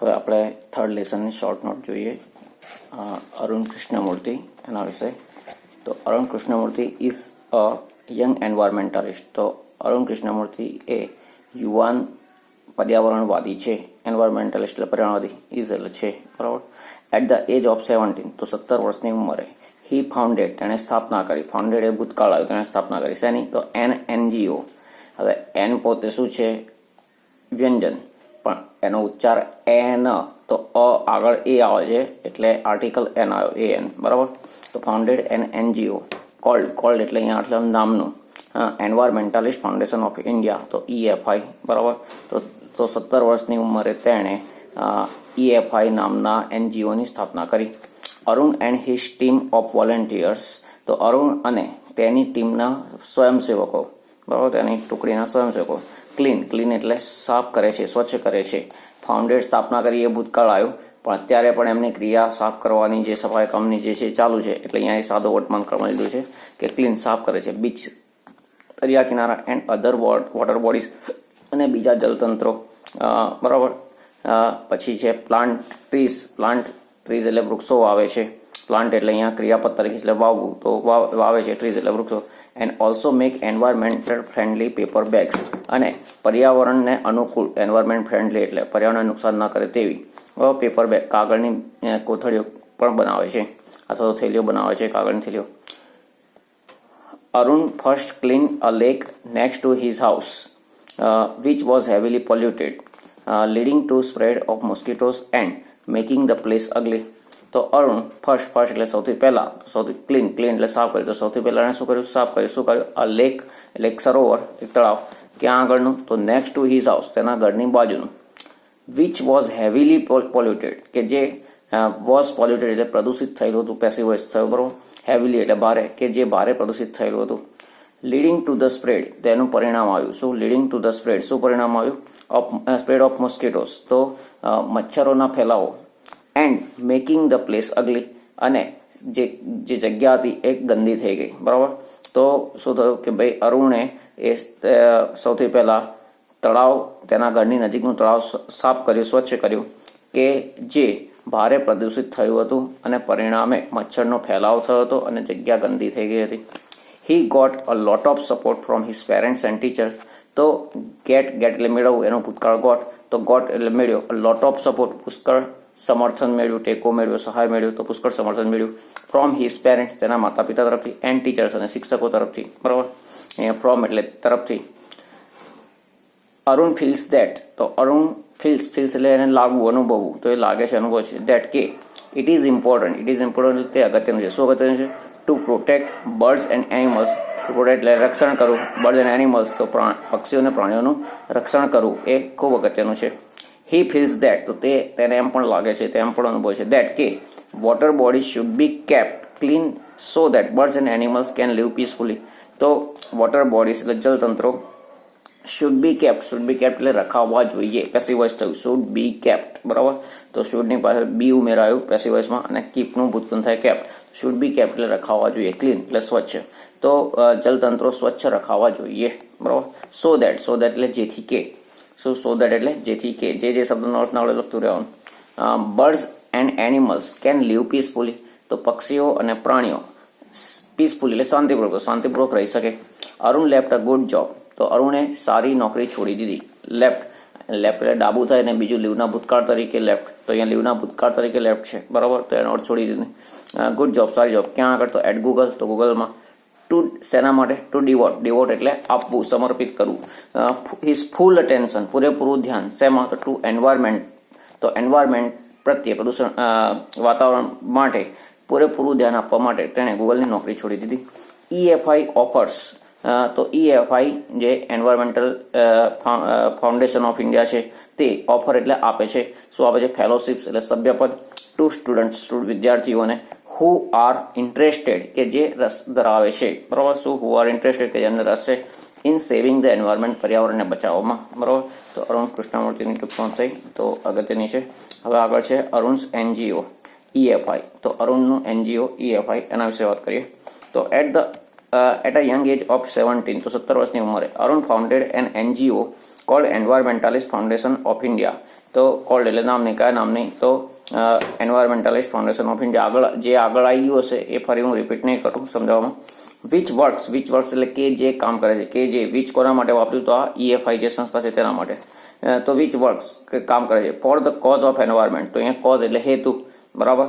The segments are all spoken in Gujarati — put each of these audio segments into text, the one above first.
હવે આપણે થર્ડ લેસનની શોર્ટ નોટ જોઈએ. અરુણ કૃષ્ણમૂર્તિ એના વિશે. તો Arun Krishnamurthy is a young environmentalist. તો અરુણ કૃષ્ણમૂર્તિ એ યુવાન પર્યાવરણવાદી છે. એન્વાયરમેન્ટાલિસ્ટ એટલે પર્યાવરણવાદી, ઇઝ એટલે છે, બરાબર. એટ ધ એજ ઓફ 17, તો 17 વર્ષની ઉંમરે હી ફાઉન્ડેડ, તેણે સ્થાપના કરી. ફાઉન્ડેડ એ ભૂતકાળ આવ્યું, તેણે સ્થાપના કરી શેની? તો NGO. હવે એન પોતે શું છે? વ્યંજન, પણ એનો ઉચ્ચાર એન, તો અ આગળ એ આવે છે એટલે આર્ટિકલ એન આવ્યો, AN, બરાબર. તો ફાઉન્ડેડ NGO કોલ્ડ એટલે અહીંયા એટલે નામનું એન્વાયરમેન્ટાલિસ્ટ ફાઉન્ડેશન ઓફ ઇન્ડિયા, તો EFI, બરાબર. તો 17 વર્ષની ઉંમરે તેણે EFI નામના NGOની સ્થાપના કરી. Arun and his team of volunteers, તો અરુણ અને તેની ટીમના સ્વયંસેવકો, બરાબર, તેની ટુકડીના સ્વયંસેવકો. ક્લીન એટલે સાફ કરે છે, સ્વચ્છ કરે છે. ફાઉન્ડેડ સ્થાપના કરી એ ભૂતકાળ આવ્યું, પણ અત્યારે પણ એમની ક્રિયા સાફ કરવાની જે સફાઈ કામની જે છે ચાલુ છે, એટલે અહીંયા એ સાદો વર્તમાન ક્રમ લીધું છે કે ક્લીન, સાફ કરે છે. બીચ, દરિયા કિનારા, એન્ડ અધર વોટર બોડીઝ, અને બીજા જલતંત્રો, બરાબર. પછી છે પ્લાન્ટ ટ્રીઝ એટલે વૃક્ષો વાવે છે. પ્લાન્ટ એટલે અહીંયા ક્રિયાપદ તરીકે એટલે વાવવું, તો વાવે છે. ટ્રીઝ એટલે વૃક્ષો. And also make environmental friendly paper bags, અને પર્યાવરણને અનુકૂળ, એન્વાયરમેન્ટ ફ્રેન્ડલી એટલે પર્યાવરણને નુકસાન ન કરે તેવી પેપર બેગ, કાગળની કોથળીઓ પણ બનાવે છે, અથવા તો થેલીઓ બનાવે છે, કાગળની થેલીઓ. Arun first clean a lake next to his house which was heavily polluted, leading to spread of mosquitoes and making the place ugly. તો અરુણ ફર્સ્ટ એટલે સૌથી પહેલા, સૌથી ક્લીન એટલે સાફ કર્યું. તો સૌથી પહેલા એને શું કર્યું? સાફ કર્યું. શું કર્યું? આ લેક એટલે એક સરોવર, એક તળાવ. ક્યાં આગળનું? તો નેક્સ્ટ ટુ હિઝ હાઉસ, તેના ઘરની બાજુનું. વિચ વોઝ હેવીલી પોલ્યુટેડ, કે જે વોઝ પોલ્યુટેડ એટલે પ્રદૂષિત થયેલું હતું, પેસિવ વોઇસ થયો, બરોબર. હેવીલી એટલે ભારે, કે જે ભારે પ્રદૂષિત થયેલું હતું. લીડિંગ ટુ ધ સ્પ્રેડ, તેનું પરિણામ આવ્યું. શું? લીડિંગ ટુ ધ સ્પ્રેડ, શું પરિણામ આવ્યું? સ્પ્રેડ ઓફ મોસ્કિટોસ, તો મચ્છરોના ફેલાવો. એન્ડ મેકિંગ ધ પ્લેસ અગલી, અને જે જગ્યા હતી એ ગંદી થઈ ગઈ, બરાબર. તો શું થયું કે ભાઈ અરુણે એ સૌથી પહેલા તળાવ, તેના ઘરની નજીકનું તળાવ સાફ કર્યું, સ્વચ્છ કર્યું, કે જે ભારે પ્રદૂષિત થયું હતું, અને પરિણામે મચ્છરનો ફેલાવ થયો હતો અને જગ્યા ગંદી થઈ ગઈ હતી. He got a lot of support from his parents and teachers. તો get એટલે મેળવવું, એનો ભૂતકાળ તો got એટલે મેળવ્યો. a lot of support, પુષ્કળ સમર્થન મેળવ્યું, ટેકો મેળવ્યો, સહાય મેળવ્યું, તો પુષ્કળ સમર્થન મેળવ્યું. from his parents, તેના માતા પિતા તરફથી, and teachers, અને શિક્ષકો તરફથી, બરાબર. અહીંયા from એટલે તરફથી. અરુણ feels that, તો અરુણ feels એટલે એને લાગવું, અનુભવવું, તો એ લાગે છે, અનુભવ છે. that કે it is important એટલે તે અગત્યનું છે. શું અગત્યનું છે? To protect birds and animals. Protect એટલે રક્ષણ કરવું, બર્ડ્સ એન્ડ એનિમલ્સ, તો પક્ષીઓ અને પ્રાણીઓનું રક્ષણ કરવું એ ખૂબ અગત્યનું છે. હી ફીલ્સ ધેટ, તો તેને એમ પણ લાગે છે, તેમ પણ અનુભવ છે. ધેટ કે water bodies should be kept clean so that birds and animals can live peacefully. તો વોટર બોડીઝ એટલે જલતંત્રો શુડ બી કેપ્ટ એટલે રખાવવા જોઈએ. પેસિવ વોઇસ થયું, શુડ બી કેપ્ટ, બરાબર. તો શુડની પાસે બી ઉમેરાયું પેસિવ વોઇસમાં, અને કીપનું ભૂતગુણ થાય કેપ્ટ. શુડ બી કેપ્ટ એટલે રખાવવા જોઈએ. ક્લીન એટલે સ્વચ્છ, તો જલતંત્રો સ્વચ્છ રખાવવા જોઈએ, બરાબર. સો દેટ એટલે જેથી કે. શું? સો દેટ એટલે જેથી કે, જે શબ્દનો અર્થ ના આવડે લખતું રહેવાનું. Birds and animals can live peacefully, તો પક્ષીઓ અને પ્રાણીઓ પીસફુલી એટલે શાંતિપૂર્વક રહી શકે. Arun left a good job, તો અરુણે સારી નોકરી છોડી દીધી. લેફ્ટ એટલે ડાબું થાય, અને બીજું લીવના ભૂતકાળ તરીકે લેફ્ટ, તો અહીંયા લીવના ભૂતકાળ તરીકે લેફ્ટ છે, બરાબર. તો એનો અર્થ છોડી દીધી. ગુડ જોબ, સારી જોબ. ક્યાં આગળ? તો એટ ગૂગલ, તો ગૂગલમાં. ટુ શેના માટે? ટુ ડિવોટ એટલે આપવું, સમર્પિત કરવું. હિઝ ફૂલ અટેન્શન, પૂરેપૂરું ધ્યાન. શેમાં? તો ટુ એન્વાયરમેન્ટ, તો એન્વાયરમેન્ટ પ્રત્યે, પ્રદૂષણ, વાતાવરણ માટે પૂરેપૂરું ધ્યાન આપવા માટે તેણે ગૂગલની નોકરી છોડી દીધી. EFI ઓફર્સ, તો EFI જે એન્વાયરમેન્ટલ ફાઉન્ડેશન ઓફ ઇન્ડિયા છે, તે ઓફર એટલે આપે છે. શું આપે છે? ફેલોશિપ્સ એટલે સભ્યપદ ટુ સ્ટુડન્ટ્સ, વિદ્યાર્થીઓને. હુ આર ઇન્ટરેસ્ટેડ, કે જે રસ ધરાવે છે, બરાબર. શું? હુ આર ઇન્ટરેસ્ટેડ, કે જેમને રસ છે. ઇન સેવિંગ ધ એન્વાયરમેન્ટ, પર્યાવરણને બચાવવામાં, બરાબર. તો અરુણ કૃષ્ણમૂર્તિની ટૂંકમાં થઈ, તો અગત્યની છે. હવે આગળ છે અરુણ્સ NGO EFI. તો અરુણનું NGO EFI, એના વિશે વાત કરીએ. તો at a young age of 17, તો 17 વર્ષની ઉંમરે Arun founded an NGO called environmentalist foundation of India. તો કોલ્ડ એટલે નામની, કયા નામની? તો એન્વાયરમેન્ટાલિસ્ટ ફાઉન્ડેશન ઓફ ઇન્ડિયા. આગળ આવી ગયું હશે એ ફરી હું રિપીટ નહીં કરું સમજાવવામાં. વિચ વર્ક્સ એટલે કે જે કામ કરે છે, કે જે વિચ કોના માટે વાપર્યું? તો આ EFI જે સંસ્થા છે તેના માટે. તો વિચ વર્ક્સ કામ કરે છે for the cause of environment. તો અહીંયા કોઝ એટલે હેતુ, બરાબર.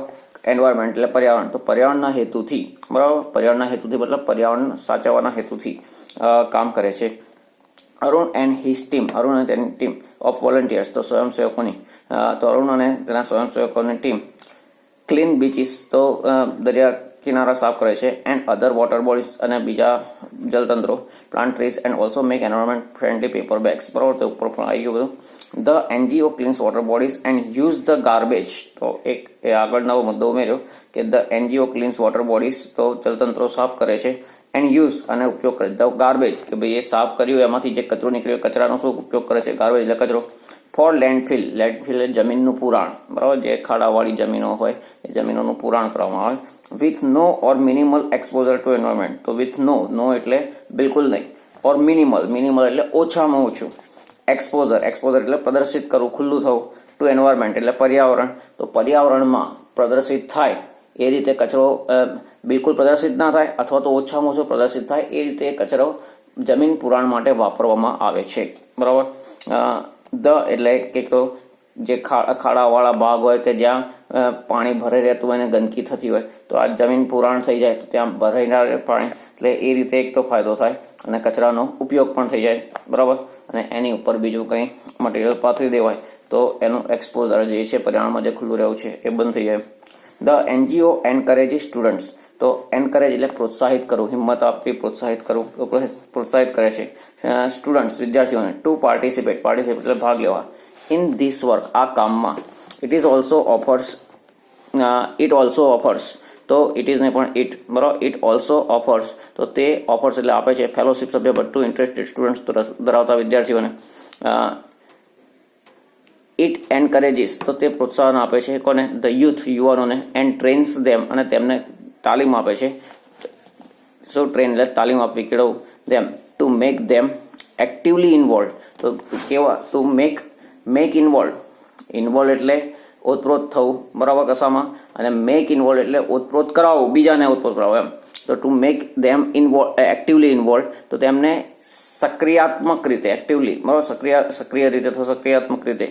એન્વાયરમેન્ટ એટલે પર્યાવરણ, તો પર્યાવરણના હેતુથી, બરાબર. પર્યાવરણના હેતુથી મતલબ પર્યાવરણ સાચવવાના હેતુથી કામ કરે છે. Arun and his team, Arun અને તેની ટીમ ઓફ વોલન્ટિયર્સ, તો સ્વયંસેવકોની. તો અરુણ અને તેના સ્વયંસેવકોની ટીમ ક્લીન બીચીસ, તો દરિયા કિનારા સાફ કરે છે. એન્ડ અધર વોટર બોડીઝ, અને બીજા જલતંત્રો. Plant trees and also make environment friendly paper bags, બરાબર. તો ઉપર પણ આવી ગયું બધું. The NGO cleans water bodies and use the garbage. તો એક આગળ નવો મુદ્દો ઉમેર્યો કે the NGO cleans water bodies, તો જલતંત્રો સાફ કરે છે. એન્ડ યુઝ અને ઉપયોગ કરે. ધ ગાર્બેજ કે ભાઈ એ સાફ કર્યું એમાંથી જે કચરો નીકળ્યો, કચરાનો શું ઉપયોગ કરે છે? ગાર્બેજ એટલે કચરો. ફોર લેન્ડફિલ, લેન્ડફિલ એટલે જમીનનું પુરાણ, બરાબર. જે ખાડાવાળી જમીનો હોય એ જમીનોનું પુરાણ કરવામાં આવે. With no or minimal exposure to environment. તો વિથ નો એટલે બિલકુલ નહીં. ઓર મિનિમલ એટલે ઓછામાં ઓછું. એક્સપોઝર એટલે પ્રદર્શિત કરવું, ખુલ્લું થવું. ટુ એન્વાયરમેન્ટ એટલે પર્યાવરણ. તો પર્યાવરણમાં પ્રદર્શિત થાય એ રીતે કચરો બિલકુલ પ્રદર્શિત ના થાય અથવા તો ઓછામાં ઓછો પ્રદર્શિત થાય એ રીતે કચરો જમીન પુરાણ માટે વાપરવામાં આવે છે, બરાબર. ધ એટલે કે તો જે ખાડાવાળા ભાગ હોય કે જ્યાં પાણી ભરાઈ રહેતું હોય અને ગંદકી થતી હોય, તો આ જમીન પુરાણ થઈ જાય તો ત્યાં ભરાઈ ના રહે પાણી, એટલે એ રીતે એક તો ફાયદો થાય અને કચરાનો ઉપયોગ પણ થઈ જાય, બરાબર. અને એની ઉપર બીજું કંઈ મટીરિયલ પાથરી દેવાય તો એનું એક્સપોઝર જે છે પર્યાવરણમાં જે ખુલ્લું રહેવું છે એ બંધ થઈ જાય. The NGO encourage students. તો એન્કરેજ એટલે પ્રોત્સાહિત કરવું, હિંમત આપવી, પ્રોત્સાહિત કરવું. તો પ્રોત્સાહિત કરે છે સ્ટુડન્ટ્સ વિદ્યાર્થીઓને ટુ પાર્ટિસિપેટ એટલે ભાગ લેવા. ઇન ધીસ વર્ક આ કામમાં. It also offers. તો ઇટ ઇઝ ને પણ ઇટ, બરાબર. ઇટ ઓલ્સો ઓફર્સ, તો તે ઓફર્સ એટલે આપે છે ફેલોશિપ સભ્ય ટુ ઇન્ટરેસ્ટેડ સ્ટુડન્ટ્સ ધરાવતા વિદ્યાર્થીઓને. ઇટ એન્કરેજીસ, તો તે પ્રોત્સાહન આપે છે કોને? ધ યુથ યુવાનોને. એન્ડ ટ્રેન્સ ધેમ, અને તેમને તાલીમ આપે છે. સો ટ્રેન એટલે તાલીમ આપવી, કેળવવું. Them to make them actively involve. તો કેવા? ટુ મેક ઇન્વોલ્વ એટલે ઓતપ્રોત થવું, બરાબર, કશામાં. અને મેક ઇન્વોલ્વ એટલે ઓતપ્રોત કરાવવું, બીજાને ઓતપ્રોત કરાવવું એમ. તો two make them actively involve, તો તેમને સક્રિયાત્મક રીતે, એક્ટિવલી, બરાબર, સક્રિય રીતે અથવા સક્રિયાત્મક રીતે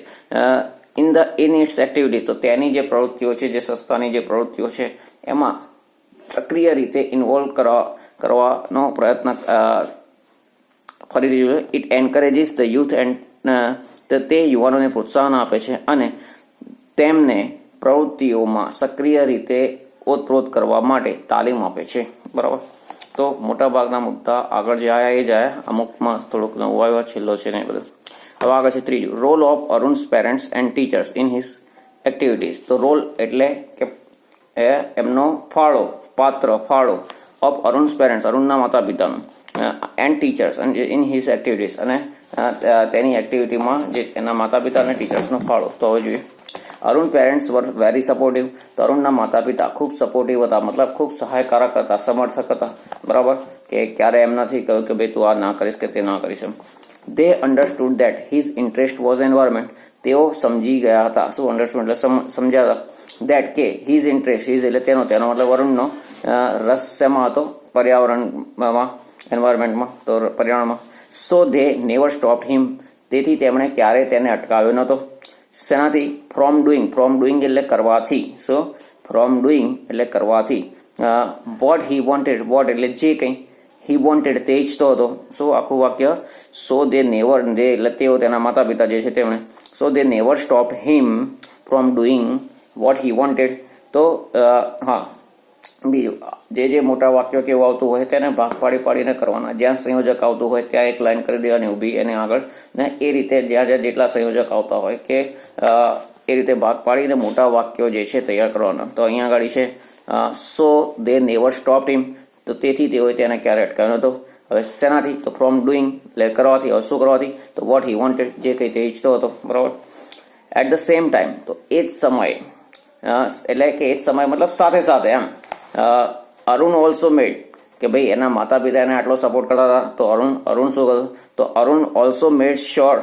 ઇન ઇટ્સ એક્ટિવિટીઝ, તો તેની જે પ્રવૃત્તિઓ છે, જે સંસ્થાની જે પ્રવૃત્તિઓ છે એમાં સક્રિય રીતે ઇન્વોલ્વ કરવાનો પ્રયત્ન. ફરીથી જોઈએ, ઇટ એન્કરેજીસ ધ યુથ એન્ડ, તે યુવાનોને પ્રોત્સાહન આપે છે અને તેમને પ્રવૃત્તિઓમાં સક્રિય રીતે ઓતપ્રોત કરવા માટે તાલીમ આપે છે, બરાબર. તો મોટાભાગના મુદ્દા આગળ જે આવ્યા એ જ આવ્યા, અમુકમાં થોડુંક નવું આવ્યો, છેલ્લો છે ને એ બધું. હવે આગળ છે ત્રીજું, role of Arun's parents and teachers in his activities. તો રોલ એટલે કે એમનો ફાળો ઓફ અરુણ્સ પેરેન્ટ્સ, અરુણના માતા પિતાનું, and teachers in his activities, અને તેની એક્ટિવિટીમાં જે એના માતા પિતા અને ટીચર્સનો ફાળો. તો હવે જોઈએ, Arun parents were very supportive. તો અરુણના માતા પિતા ખૂબ સપોર્ટિવ હતા, મતલબ ખૂબ સહાયકારક હતા, સમર્થક હતા, બરાબર. કે ક્યારે એમ નથી કહ્યું કે ભાઈ તું આ ના કરીશ કે તે ના કરીશ એમ. They understood that his interest was environment. તેઓ સમજી ગયા હતા. શું અન્ડરસ્ટુડ એટલે સમજ્યા હતા. ધેટ કે હિઝ ઇન્ટરેસ્ટ, હિઝ એટલે તેનો મતલબ અરુણનો રસ શેમાં હતો? પર્યાવરણમાં, એન્વાયરમેન્ટમાં, તો પર્યાવરણમાં. સો ધે નેવર સ્ટોપ્ડ હિમ. તેથી તેમણે ક્યારે તેને અટકાવ્યો નહોતો. શેનાથી? ફ્રોમ ડુઈંગ એટલે કરવાથી. સો ફ્રોમ ડુઈંગ એટલે કરવાથી. વોટ હી વોન્ટેડ, વોટ એટલે જે કંઈ, હી વોન્ટેડ તે ઈચ્છતો હતો. સો આખું વાક્ય, સો દે નેવર, દે એટલે તેઓ, તેના માતા પિતા જે છે તેમણે, so they never stopped him from doing what he wanted. તો હા, બીજું જે મોટા વાક્યો કેવું આવતું હોય તેને ભાગ પાડીને કરવાના. જ્યાં સંયોજક આવતું હોય ત્યાં એક લાઈન કરી દેવાની ઊભી એને આગળ, ને એ રીતે જ્યાં જેટલા સંયોજક આવતા હોય કે એ રીતે ભાગ પાડીને મોટા વાક્યો જે છે તૈયાર કરવાના. તો અહીંયા આગળ છે સો દે નેવર સ્ટોપ્ડ હિમ, તો તેથી તેઓએ તેને ક્યારે અટકાવ્યો નહોતો. હવે શેનાથી? તો ફ્રોમ ડુઈંગ એટલે કરવાથી. હવે શું કરવાથી? તો વોટ હી વોન્ટેડ, જે કંઈ તે ઈચ્છતો હતો, બરાબર. એટ ધ સેમ ટાઈમ, તો એ જ સમયે, એટલે કે એ જ સમય મતલબ સાથે એમ. અરુણ ઓલ્સો મેડ, કે ભાઈ એના માતા પિતા એને આટલો સપોર્ટ કરતા હતા, તો અરુણ શું કરતો? તો Arun also made sure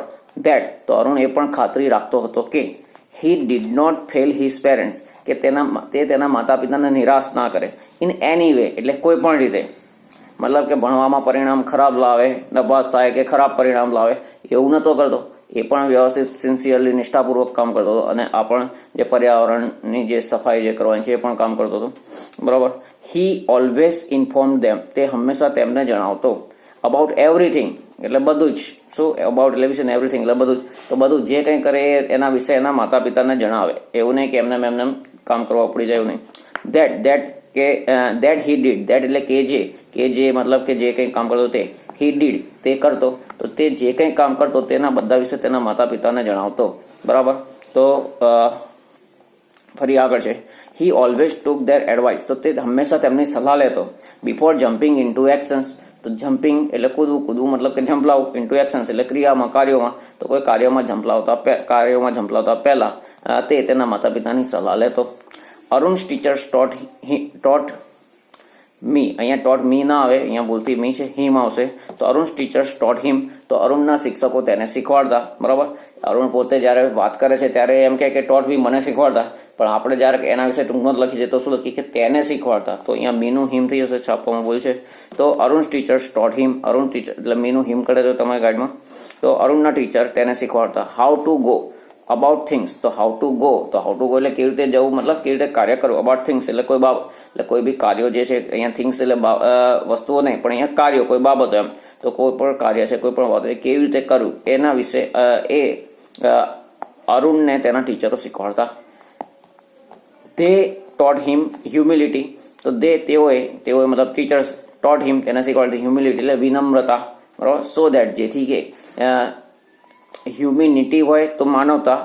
that, તો અરુણ એ પણ ખાતરી રાખતો હતો કે he did not fail his parents, કે તે તેના માતા પિતાને નિરાશ ના કરે ઇન એની વે, એટલે કોઈ પણ રીતે. મતલબ કે ભણવામાં પરિણામ ખરાબ લાવે, નપાસ થાય કે ખરાબ પરિણામ લાવે, એવું નહોતો કરતો. એ પણ વ્યવસ્થિત સિન્સિયરલી નિષ્ઠાપૂર્વક કામ કરતો હતો, અને આ પણ જે પર્યાવરણની જે સફાઈ જે કરવાની છે એ પણ કામ કરતો હતો, બરાબર. હી ઓલવેઝ ઇન્ફોર્મ ધેમ, તે હંમેશા તેમને જણાવતો. અબાઉટ એવરીથિંગ એટલે બધું જ. શું અબાઉટ એટલે વિશે એવરીથિંગ એટલે બધું જ. તો બધું જે કંઈ કરે એના વિશે એના માતા પિતાને જણાવે. એવું નહીં કે એમને કામ કરવા પડી જાય, એવું નહીં. દેટ હી ડીડ, દેટ એટલે કે જે મતલબ કે જે કંઈ કામ કરતો તે. હી ડીડ તે કરતો, તો તે જે કંઈ કામ કરતો તેના બધા વિશે તેના માતા પિતાને જણાવતો, બરાબર. તો ફરી આગળ છે, he always took there advice, તો તે હંમેશા તેમની સલાહ લેતો. બિફોર જમ્પિંગ ઇન્ટુ એક્શન્સ, તો જમ્પિંગ એટલે કૂદવું મતલબ કે ઝંપલાવું, ઇન્ટુ એક્શન્સ એટલે કાર્યોમાં, તો કોઈ કાર્યોમાં ઝંપલાવતા પહેલા તે તેના માતા પિતાની સલાહ લેતો. અરુણ્સ ટીચર્સ ટોટ મી, અહીંયા ટોટ મી ના આવે, અહીંયા બોલતી મી છે, હિમ આવશે. તો અરુણ્સ ટીચર્સ ટોટ હિમ, તો અરુણના શિક્ષકો તેને શીખવાડતા, બરાબર. અરુણ પોતે જ્યારે વાત કરે છે ત્યારે એમ કે ટોટ મી મને શીખવાડતા, પણ આપણે જ્યારે એના વિશે ટૂંકમાં લખી છે તો શું લખીએ કે તેને શીખવાડતા. તો અહીંયા મીનું હિમ થઈ જશે, છાપવામાં ભૂલ છે. તો અરુણ્સ ટીચર્સ ટોટ હિમ, અરુણ ટીચર એટલે મીનું હિમ કરે તો તમારી ગાઈડમાં. તો અરુણના ટીચર તેને શીખવાડતા. How to go about things, તો હાઉ ટુ ગો એટલે કેવી રીતે જવું, મતલબ કેવી રીતે કાર્ય કરવું. અબાઉટ થિંગ્સ એટલે કોઈ બાબત, એટલે કોઈ બી કાર્યો જે છે, અહીંયા થિંગ્સ એટલે વસ્તુઓ નહીં, પણ અહીંયા કાર્યો કોઈ બાબતો એમ. તો કોઈ પણ કાર્ય છે, કોઈ પણ બાબત એ કેવી રીતે કરવું એના વિશે એ અરુણને તેના ટીચરો શીખવાડતા. તે ટોટ હિમ હ્યુમિલિટી, તો તેઓએ મતલબ ટીચર્સ ટોટ હિમ તેને શીખવાડતી હ્યુમિલિટી એટલે વિનમ્રતા, બરાબર. સો દેટ જેથી કે હ્યુમિનિટી હોય તો માનવતા,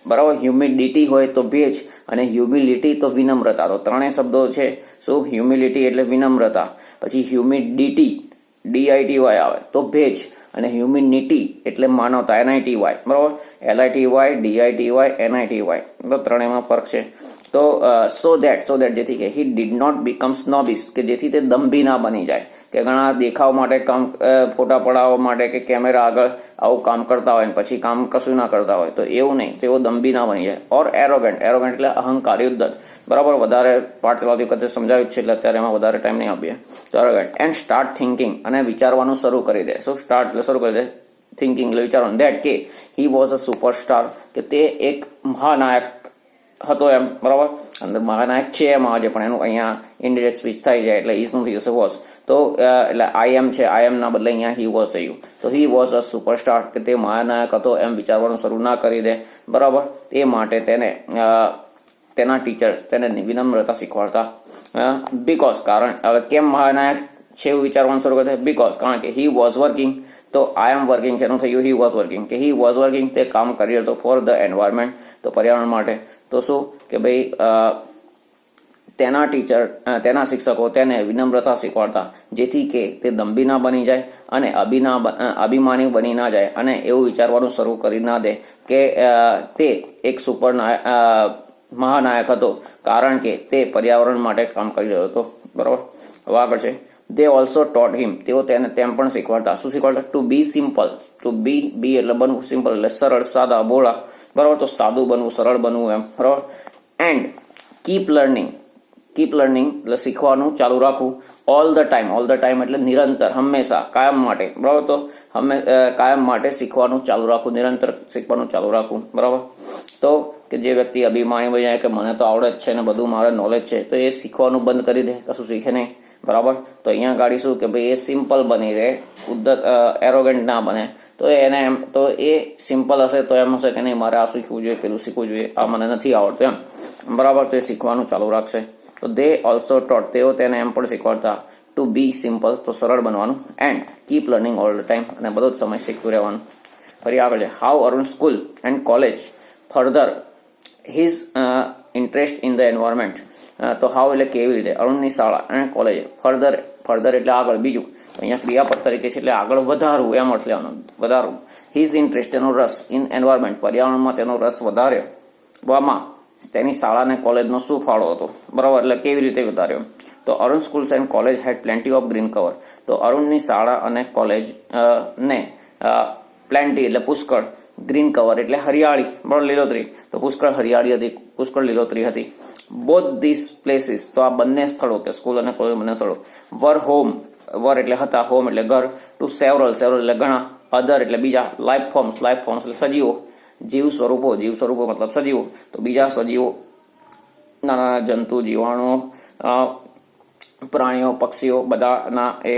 બરાબર. હ્યુમિડિટી હોય તો ભેજ, અને હ્યુમિલિટી તો વિનમ્રતા. તો ત્રણેય શબ્દો છે. શું? હ્યુમિલિટી એટલે વિનમ્રતા, પછી હ્યુમિડિટી DITY આવે તો ભેજ, અને હ્યુમિનિટી એટલે માનવતા NITY, બરાબર. LITY DITY NITY, તો ત્રણેયમાં ફરક છે. તો સો દેટ જેથી કે હી ડીડ નોટ બીકમ સ્નોબિશ, કે જેથી તે દંભી ના બની જાય, કે ઘણા દેખાવ માટે કામ, ફોટા પડાવવા માટે કે કેમેરા આગળ આવું કામ કરતા હોય ને પછી કામ કશું ના કરતા હોય, તો એવું નહીં, તેઓ દંભી ના બની જાય. ઓર એરોગન્ટ એટલે અહંકારી ઉદ્ધત, બરાબર. વધારે પાઠ ચલાવતી વખતે સમજાવ્યું છે એટલે અત્યારે એમાં વધારે ટાઈમ નહીં આપીએ. તો એરોગન્ટ એન્ડ સ્ટાર્ટ થિંકિંગ, અને વિચારવાનું શરૂ કરી દે. શું? સ્ટાર્ટ એટલે શરૂ કરી દે, થિંકિંગ એટલે વિચારવાનું. દેટ કે હી વોઝ અ સુપરસ્ટાર, કે તે એક મહાનાયક હતો એમ, બરાબર. અંદર મહાનાયક છે એમ આવે છે, પણ એનું અહીંયા ઇનડિરેક્ટ સ્પીચ થાય છે એટલે ઈઝ નું થઈ જશે વોઝ. તો એટલે આઈ એમ છે, આઈ એમ ના બદલે અહીંયા હી વોઝ થયું. તો હી વોઝ અ સુપરસ્ટાર, કે તે મહાનાયક હતો એમ વિચારવાનું શરૂ ના કરી દે, બરાબર. તે માટે તેના ટીચર તેને વિનમ્રતા શીખવાડતા. બીકોઝ કારણ, હવે કેમ મહાનાયક છે એવું વિચારવાનું શરૂ કરે? બીકોઝ કારણ કે હી વોઝ વર્કિંગ, તો આઈ એમ વર્કિંગ છે એનું થયું હી વોઝ વર્કિંગ, કે હી વોઝ વર્કિંગ તે કામ કરી હતો ફોર ધ એન્વાયરમેન્ટ, તો પર્યાવરણ માટે. તો શું કે ભાઈ તેના ટીચર, તેના શિક્ષકો તેને વિનમ્રતા શીખવાડતા, જેથી કે તે દંભી ના બની જાય અને અભિમાની બની ના જાય, અને એવું વિચારવાનું શરૂ કરી ના દે કે તે એક મહાનાયક હતો, કારણ કે તે પર્યાવરણ માટે કામ કરી રહ્યો હતો, બરાબર. હવે આગળ છે, they also taught him, તેઓ તેને તેમ પણ શીખવાડતા. શું શીખવાડતા? ટુ બી સિમ્પલ, ટુ બી એટલે બનવું, સિમ્પલ એટલે સરળ, સાદા, ભોળા, બરાબર. તો સાદું બનવું, સરળ બનવું એમ, બરાબર. એન્ડ કીપ લર્નિંગ એટલે શીખવાનું ચાલુ રાખવું. ઓલ ધ ટાઈમ એટલે નિરંતર, હંમેશા, કાયમ માટે, બરાબર. તો કાયમ માટે શીખવાનું ચાલુ રાખવું, નિરંતર શીખવાનું ચાલુ રાખવું, બરાબર. તો કે જે વ્યક્તિ અભિમાની બની જાય કે મને તો આવડે જ છે ને બધું મારે નોલેજ છે, તો એ શીખવાનું બંધ કરી દે, કશું શીખે નહીં, બરાબર. તો અહીંયા ગાડી શું કે ભાઈ એ સિમ્પલ બની રહે, એરોગન્ટ ના બને. તો એને એમ, તો એ સિમ્પલ હશે તો એમ હશે કે નહીં મારે આ શીખવું જોઈએ, પેલું શીખવું જોઈએ, આ મને નથી આવડતું એમ, બરાબર. તો એ શીખવાનું ચાલુ રાખશે. તો દે ઓલ્સો ટોટ, તેઓ તેને એમ પણ શીખવાડતા ટુ બી સિમ્પલ, તો સરળ બનવાનું. And keep learning all the time, અને બધો જ સમય શીખતું રહેવાનું. ફરી આગળ છે, how Arun school and college further his interest in the environment. તો હાઉ એટલે કેવી રીતે, અરુણની શાળા અને કોલેજ, ફર્ધર એટલે આગળ, બીજું. અહીંયા ક્રિયાપદ તરીકે છે એટલે આગળ વધારવું એમ અર્થ લેવાનો, વધારવું. હિઝ ઇન્ટરેસ્ટ તેનો રસ, ઇન એન્વાયરમેન્ટ પર્યાવરણમાં તેનો રસ વધાર્યો, તેની શાળા અને કોલેજનો શું ફાળો હતો, બરાબર. એટલે કેવી રીતે વધાર્યો? તો Arun schools and college had plenty of green cover. તો અરુણની શાળા અને કોલેજ ને પ્લેન્ટી એટલે પુષ્કળ, ગ્રીન કવર એટલે હરિયાળી, બરાબર, લીલોતરી. તો પુષ્કળ હરિયાળી હતી, પુષ્કળ લીલોતરી હતી. બોથ ધીસ પ્લેસીસ, તો આ બંને સ્થળો, કે સ્કૂલ અને કોલેજ બંને સ્થળો, વર હોમ, વર એટલે હતા, હોમ એટલે ઘર, ટુ સેવરલ, સેવરલ એટલે ઘણા, અધર એટલે બીજા, લાઈફ ફોર્મ્સ, લાઈફ ફોર્મ્સ એટલે સજીવો, જીવ સ્વરૂપો, જીવ સ્વરૂપો મતલબ સજીવો, તો બીજા સજીવો, નાના નાના જંતુ, જીવાણુઓ, પ્રાણીઓ, પક્ષીઓ, બધાના એ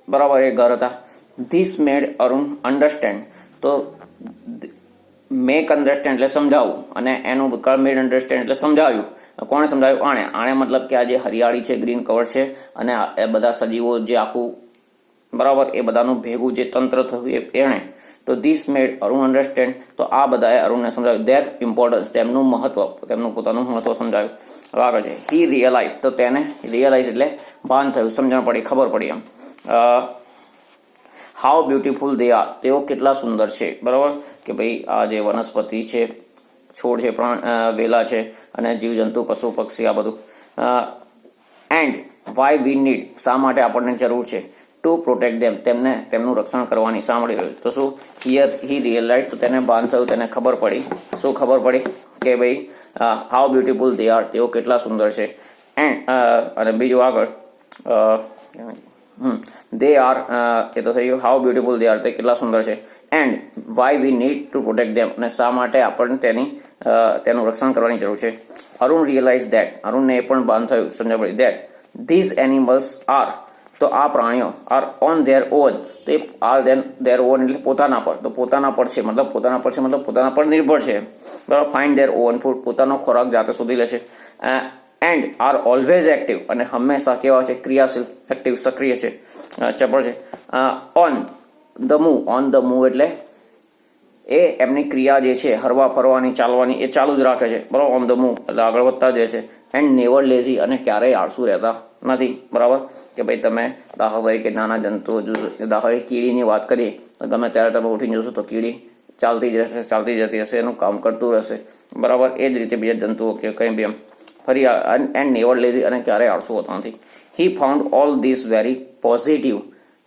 બરાબર એ ઘર હતા. ધીસ મેડ અરુણ અન્ડરસ્ટેન્ડ, તો મેક અન્ડરસ્ટેન્ડ એટલે સમજાવવું, અને એનું ભૂતકાળ મેડ અન્ડરસ્ટેન્ડ એટલે સમજાવ્યું. કોણે સમજાવ્યું? આણે. આણે મતલબ કે આ જે હરિયાળી છે, ગ્રીન કવર છે, અને એ બધા સજીવો જે આખું બરાબર એ બધાનું ભેગું જે તંત્ર થયું એણે. તો ધીસ મેડ અરુણ અન્ડરસ્ટેન્ડ, તો આ બધાએ અરુણને સમજાવ્યું ધેર ઇમ્પોર્ટન્સ, તેમનું મહત્વ, તેમનું પોતાનું મહત્વ સમજાવ્યું. હવે આગળ છે હી રિયલાઇઝ, તો તેને રિયલાઇઝ એટલે ભાન થયું, સમજણ પડી, ખબર પડી એમ. હાઉ બ્યુટીફુલ દે આર, તેઓ કેટલા સુંદર છે, બરાબર, કે ભાઈ આ જે વનસ્પતિ છે, છોડ છે, વેલા છે, અને જીવજંતુ, પશુ પક્ષી, આ બધું. એન્ડ વાય વી નીડ, શા માટે આપણને જરૂર છે, ટુ પ્રોટેક્ટ ધેમ, તેમને તેમનું રક્ષણ કરવાની શા માટે જરૂર. તો શું હિયર હી રિયલાઇઝ, તો તેને ભાન થયું, તેને ખબર પડી. શું ખબર પડી? કે ભાઈ હાઉ બ્યુટીફુલ દે આર, તેઓ કેટલા સુંદર છે. એન્ડ અને બીજું આગળ દે આર, એ તો થઈ ગયું, હાઉ બ્યુટીફુલ દે આર, તે કેટલા સુંદર છે. And why we need to protect them, અને શા માટે આપણને તેનું રક્ષણ કરવાની જરૂર છે. અરુણ રિયલાઇઝ ધેટ, અરુણને એ પણ ભાન થયું, સમજ પડી, ધેટ ધીઝ એનિમલ્સ આર, તો આ પ્રાણીઓ, આર ઓન ધેર ઓન, તો એ આર ધેર ઓન એટલે પોતાના પર, તો પોતાના પર છે મતલબ પોતાના પર છે મતલબ પોતાના પર નિર્ભર છે, બરાબર. ફાઇન્ડ ધેર ઓન ફૂડ, પોતાનો ખોરાક જાતે શોધી લે છે. એન્ડ આર ઓલવેઝ એક્ટિવ, અને હંમેશા કેવા છે, ક્રિયાશીલ, એક્ટિવ, સક્રિય છે, ચપળ છે. On the move, on the move એટલે એ એમની ક્રિયા જે છે, હરવા ફરવાની, ચાલવાની, એ ચાલુ જ રાખે છે, બરાબર. ઓન ધ મૂવ એટલે આગળ વધતા જ રહેશે. એન્ડ નેવર લેઝી, અને ક્યારેય આળસુ રહેતા નથી, બરાબર. કે ભાઈ તમે દાખલા તરીકે નાના જંતુઓ, દાખલા તરીકે કીડીની વાત કરીએ, તો ગમે ત્યારે તમે ઉઠીને જોશો તો કીડી ચાલતી જ રહેશે, ચાલતી જતી હશે, એનું કામ કરતું રહેશે, બરાબર. એ જ રીતે બીજા જંતુઓ કે કંઈ બી એમ ફરી. એન્ડ નેવર લેઝી, અને ક્યારેય આળસુ હોતા નથી. He found all this very positive,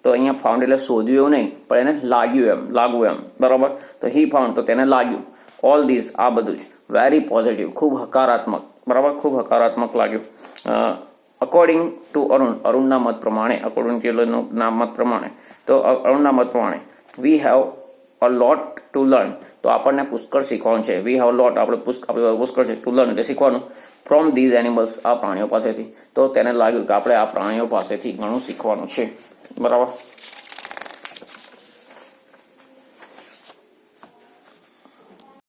તો અહીંયા ફાઉન્ડ એટલે શોધ્યું એવું નહીં, પણ એને લાગ્યું એમ, લાગવું એમ, બરાબર. તો હી ફાઉન્ડ, તો તેને લાગ્યું, ઓલ ધીસ, આ બધું જ, વેરી પોઝિટિવ, ખૂબ હકારાત્મક, બરાબર, ખૂબ હકારાત્મક લાગ્યું. અકોર્ડિંગ ટુ અરુણ, અરુણના મત પ્રમાણે, અકોર્ડિંગ ટુ ના મત પ્રમાણે, તો અરુણના મત પ્રમાણે we have a lot to learn, તો આપણને પુષ્કળ શીખવાનું છે. વી હેવ લોટ, આપણે પુષ્કળ છે, ટુ લર્ન એટલે શીખવાનું, ફ્રોમ ધીઝ એનિમલ્સ, આ પ્રાણીઓ પાસેથી. તો તેને લાગ્યું કે આપણે આ પ્રાણીઓ પાસેથી ઘણું શીખવાનું છે, બરાબર.